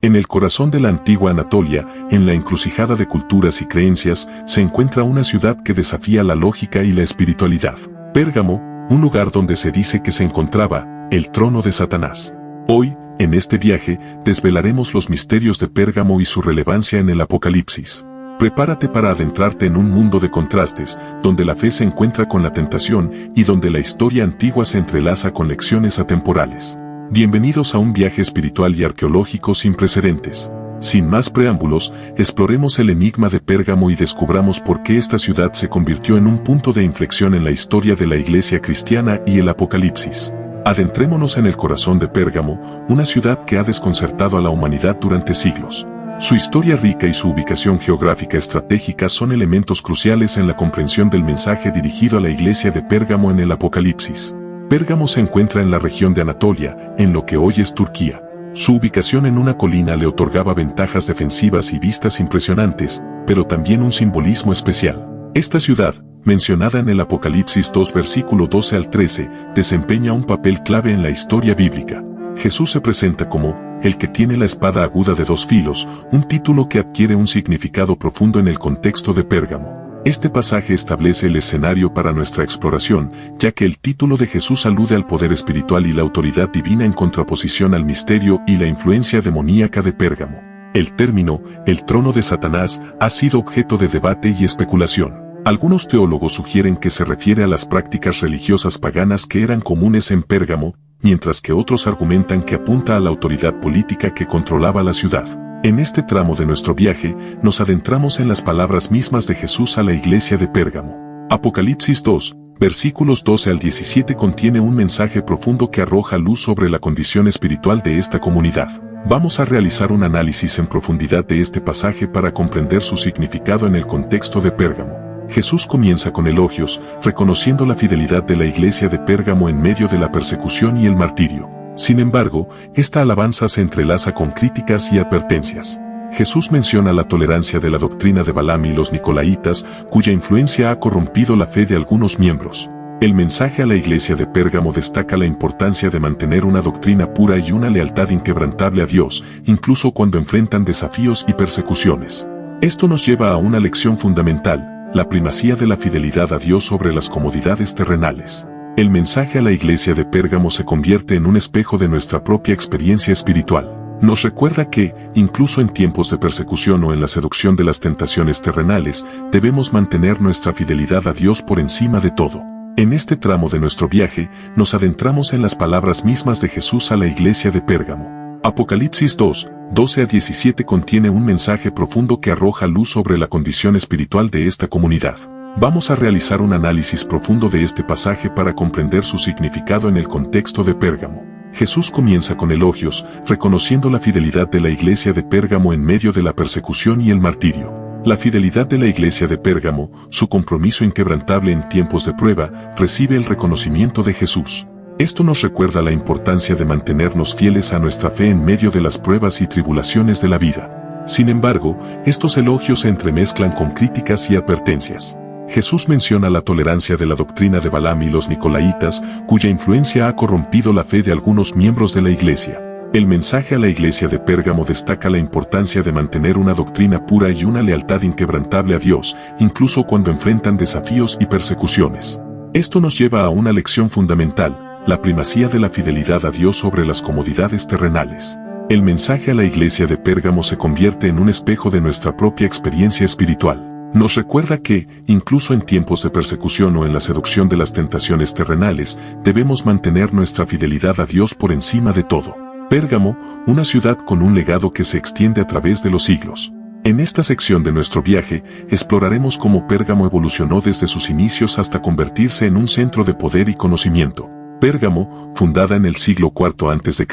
En el corazón de la antigua Anatolia, en la encrucijada de culturas y creencias, se encuentra una ciudad que desafía la lógica y la espiritualidad. Pérgamo, un lugar donde se dice que se encontraba el trono de Satanás. Hoy, en este viaje, desvelaremos los misterios de Pérgamo y su relevancia en el Apocalipsis. Prepárate para adentrarte en un mundo de contrastes, donde la fe se encuentra con la tentación y donde la historia antigua se entrelaza con lecciones atemporales. Bienvenidos a un viaje espiritual y arqueológico sin precedentes. Sin más preámbulos, exploremos el enigma de Pérgamo y descubramos por qué esta ciudad se convirtió en un punto de inflexión en la historia de la Iglesia cristiana y el Apocalipsis. Adentrémonos en el corazón de Pérgamo, una ciudad que ha desconcertado a la humanidad durante siglos. Su historia rica y su ubicación geográfica estratégica son elementos cruciales en la comprensión del mensaje dirigido a la Iglesia de Pérgamo en el Apocalipsis. Pérgamo se encuentra en la región de Anatolia, en lo que hoy es Turquía. Su ubicación en una colina le otorgaba ventajas defensivas y vistas impresionantes, pero también un simbolismo especial. Esta ciudad, mencionada en el Apocalipsis 2 versículo 12 al 13, desempeña un papel clave en la historia bíblica. Jesús se presenta como el que tiene la espada aguda de dos filos, un título que adquiere un significado profundo en el contexto de Pérgamo. Este pasaje establece el escenario para nuestra exploración, ya que el título de Jesús alude al poder espiritual y la autoridad divina en contraposición al misterio y la influencia demoníaca de Pérgamo. El término, el trono de Satanás, ha sido objeto de debate y especulación. Algunos teólogos sugieren que se refiere a las prácticas religiosas paganas que eran comunes en Pérgamo, mientras que otros argumentan que apunta a la autoridad política que controlaba la ciudad. En este tramo de nuestro viaje, nos adentramos en las palabras mismas de Jesús a la iglesia de Pérgamo. Apocalipsis 2, versículos 12 al 17 contiene un mensaje profundo que arroja luz sobre la condición espiritual de esta comunidad. Vamos a realizar un análisis en profundidad de este pasaje para comprender su significado en el contexto de Pérgamo. Jesús comienza con elogios, reconociendo la fidelidad de la iglesia de Pérgamo en medio de la persecución y el martirio. Sin embargo, esta alabanza se entrelaza con críticas y advertencias. Jesús menciona la tolerancia de la doctrina de Balaam y los Nicolaitas, cuya influencia ha corrompido la fe de algunos miembros. El mensaje a la iglesia de Pérgamo destaca la importancia de mantener una doctrina pura y una lealtad inquebrantable a Dios, incluso cuando enfrentan desafíos y persecuciones. Esto nos lleva a una lección fundamental: la primacía de la fidelidad a Dios sobre las comodidades terrenales. El mensaje a la iglesia de Pérgamo se convierte en un espejo de nuestra propia experiencia espiritual. Nos recuerda que, incluso en tiempos de persecución o en la seducción de las tentaciones terrenales, debemos mantener nuestra fidelidad a Dios por encima de todo. En este tramo de nuestro viaje, nos adentramos en las palabras mismas de Jesús a la iglesia de Pérgamo. Apocalipsis 2, 12 a 17 contiene un mensaje profundo que arroja luz sobre la condición espiritual de esta comunidad. Vamos a realizar un análisis profundo de este pasaje para comprender su significado en el contexto de Pérgamo. Jesús comienza con elogios, reconociendo la fidelidad de la iglesia de Pérgamo en medio de la persecución y el martirio. La fidelidad de la iglesia de Pérgamo, su compromiso inquebrantable en tiempos de prueba, recibe el reconocimiento de Jesús. Esto nos recuerda la importancia de mantenernos fieles a nuestra fe en medio de las pruebas y tribulaciones de la vida. Sin embargo, estos elogios se entremezclan con críticas y advertencias. Jesús menciona la tolerancia de la doctrina de Balaam y los Nicolaitas, cuya influencia ha corrompido la fe de algunos miembros de la iglesia. El mensaje a la iglesia de Pérgamo destaca la importancia de mantener una doctrina pura y una lealtad inquebrantable a Dios, incluso cuando enfrentan desafíos y persecuciones. Esto nos lleva a una lección fundamental: la primacía de la fidelidad a Dios sobre las comodidades terrenales. El mensaje a la iglesia de Pérgamo se convierte en un espejo de nuestra propia experiencia espiritual. Nos recuerda que, incluso en tiempos de persecución o en la seducción de las tentaciones terrenales, debemos mantener nuestra fidelidad a Dios por encima de todo. Pérgamo, una ciudad con un legado que se extiende a través de los siglos. En esta sección de nuestro viaje, exploraremos cómo Pérgamo evolucionó desde sus inicios hasta convertirse en un centro de poder y conocimiento. Pérgamo, fundada en el siglo IV a.C.,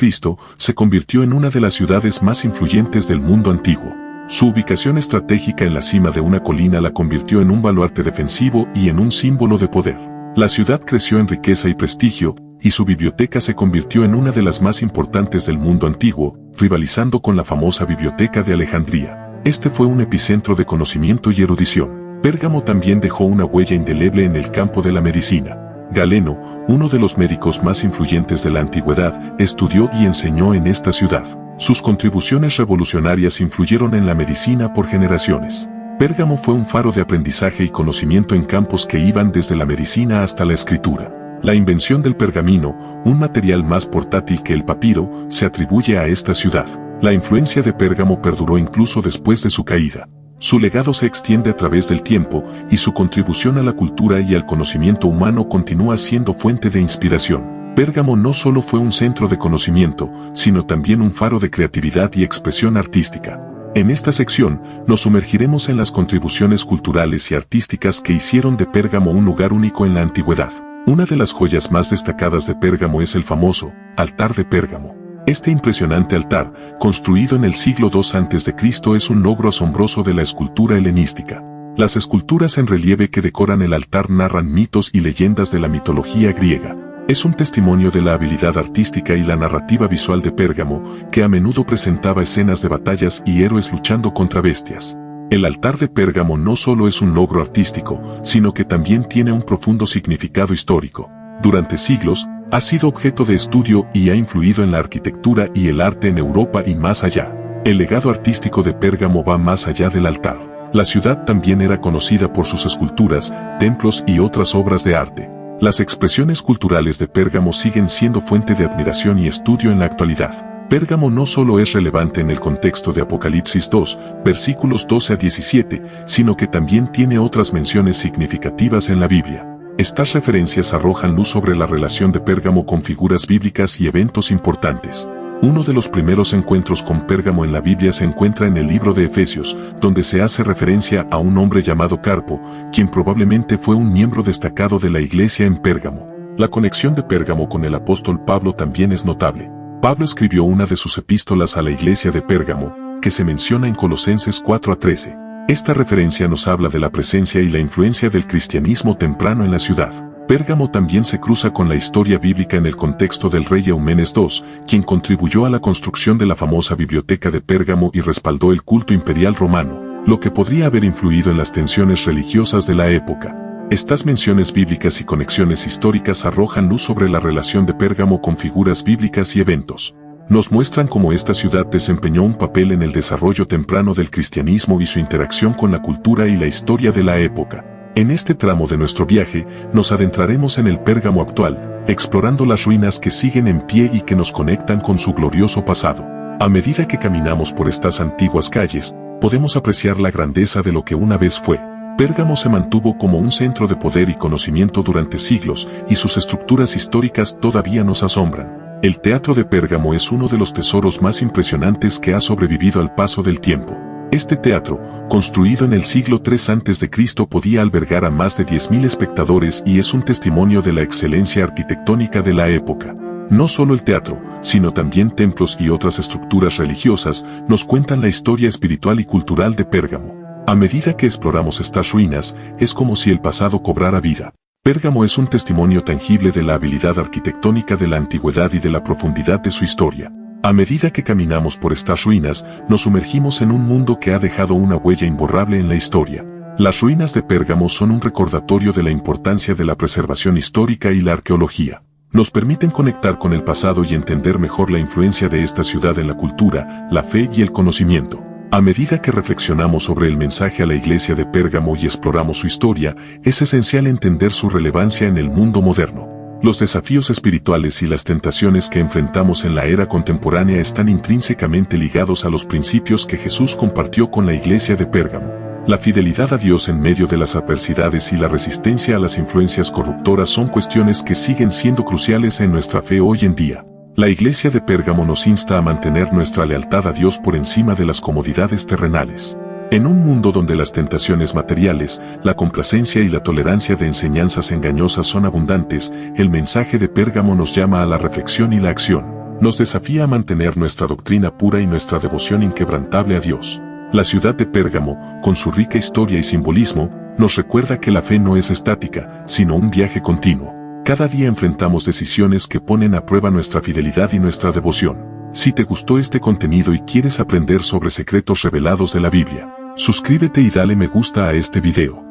se convirtió en una de las ciudades más influyentes del mundo antiguo. Su ubicación estratégica en la cima de una colina la convirtió en un baluarte defensivo y en un símbolo de poder. La ciudad creció en riqueza y prestigio, y su biblioteca se convirtió en una de las más importantes del mundo antiguo, rivalizando con la famosa Biblioteca de Alejandría. Este fue un epicentro de conocimiento y erudición. Pérgamo también dejó una huella indeleble en el campo de la medicina. Galeno, uno de los médicos más influyentes de la antigüedad, estudió y enseñó en esta ciudad. Sus contribuciones revolucionarias influyeron en la medicina por generaciones. Pérgamo fue un faro de aprendizaje y conocimiento en campos que iban desde la medicina hasta la escritura. La invención del pergamino, un material más portátil que el papiro, se atribuye a esta ciudad. La influencia de Pérgamo perduró incluso después de su caída. Su legado se extiende a través del tiempo, y su contribución a la cultura y al conocimiento humano continúa siendo fuente de inspiración. Pérgamo no solo fue un centro de conocimiento, sino también un faro de creatividad y expresión artística. En esta sección, nos sumergiremos en las contribuciones culturales y artísticas que hicieron de Pérgamo un lugar único en la antigüedad. Una de las joyas más destacadas de Pérgamo es el famoso altar de Pérgamo. Este impresionante altar, construido en el siglo II a.C., es un logro asombroso de la escultura helenística. Las esculturas en relieve que decoran el altar narran mitos y leyendas de la mitología griega. Es un testimonio de la habilidad artística y la narrativa visual de Pérgamo, que a menudo presentaba escenas de batallas y héroes luchando contra bestias. El altar de Pérgamo no solo es un logro artístico, sino que también tiene un profundo significado histórico. Durante siglos, ha sido objeto de estudio y ha influido en la arquitectura y el arte en Europa y más allá. El legado artístico de Pérgamo va más allá del altar. La ciudad también era conocida por sus esculturas, templos y otras obras de arte. Las expresiones culturales de Pérgamo siguen siendo fuente de admiración y estudio en la actualidad. Pérgamo no solo es relevante en el contexto de Apocalipsis 2, versículos 12 a 17, sino que también tiene otras menciones significativas en la Biblia. Estas referencias arrojan luz sobre la relación de Pérgamo con figuras bíblicas y eventos importantes. Uno de los primeros encuentros con Pérgamo en la Biblia se encuentra en el libro de Efesios, donde se hace referencia a un hombre llamado Carpo, quien probablemente fue un miembro destacado de la iglesia en Pérgamo. La conexión de Pérgamo con el apóstol Pablo también es notable. Pablo escribió una de sus epístolas a la iglesia de Pérgamo, que se menciona en Colosenses 4 a 13. Esta referencia nos habla de la presencia y la influencia del cristianismo temprano en la ciudad. Pérgamo también se cruza con la historia bíblica en el contexto del rey Eumenes II, quien contribuyó a la construcción de la famosa biblioteca de Pérgamo y respaldó el culto imperial romano, lo que podría haber influido en las tensiones religiosas de la época. Estas menciones bíblicas y conexiones históricas arrojan luz sobre la relación de Pérgamo con figuras bíblicas y eventos. Nos muestran cómo esta ciudad desempeñó un papel en el desarrollo temprano del cristianismo y su interacción con la cultura y la historia de la época. En este tramo de nuestro viaje, nos adentraremos en el Pérgamo actual, explorando las ruinas que siguen en pie y que nos conectan con su glorioso pasado. A medida que caminamos por estas antiguas calles, podemos apreciar la grandeza de lo que una vez fue. Pérgamo se mantuvo como un centro de poder y conocimiento durante siglos, y sus estructuras históricas todavía nos asombran. El Teatro de Pérgamo es uno de los tesoros más impresionantes que ha sobrevivido al paso del tiempo. Este teatro, construido en el siglo III a.C., podía albergar a más de 10.000 espectadores y es un testimonio de la excelencia arquitectónica de la época. No solo el teatro, sino también templos y otras estructuras religiosas nos cuentan la historia espiritual y cultural de Pérgamo. A medida que exploramos estas ruinas, es como si el pasado cobrara vida. Pérgamo es un testimonio tangible de la habilidad arquitectónica de la antigüedad y de la profundidad de su historia. A medida que caminamos por estas ruinas, nos sumergimos en un mundo que ha dejado una huella imborrable en la historia. Las ruinas de Pérgamo son un recordatorio de la importancia de la preservación histórica y la arqueología. Nos permiten conectar con el pasado y entender mejor la influencia de esta ciudad en la cultura, la fe y el conocimiento. A medida que reflexionamos sobre el mensaje a la iglesia de Pérgamo y exploramos su historia, es esencial entender su relevancia en el mundo moderno. Los desafíos espirituales y las tentaciones que enfrentamos en la era contemporánea están intrínsecamente ligados a los principios que Jesús compartió con la iglesia de Pérgamo. La fidelidad a Dios en medio de las adversidades y la resistencia a las influencias corruptoras son cuestiones que siguen siendo cruciales en nuestra fe hoy en día. La iglesia de Pérgamo nos insta a mantener nuestra lealtad a Dios por encima de las comodidades terrenales. En un mundo donde las tentaciones materiales, la complacencia y la tolerancia de enseñanzas engañosas son abundantes, el mensaje de Pérgamo nos llama a la reflexión y la acción. Nos desafía a mantener nuestra doctrina pura y nuestra devoción inquebrantable a Dios. La ciudad de Pérgamo, con su rica historia y simbolismo, nos recuerda que la fe no es estática, sino un viaje continuo. Cada día enfrentamos decisiones que ponen a prueba nuestra fidelidad y nuestra devoción. Si te gustó este contenido y quieres aprender sobre secretos revelados de la Biblia, suscríbete y dale me gusta a este video.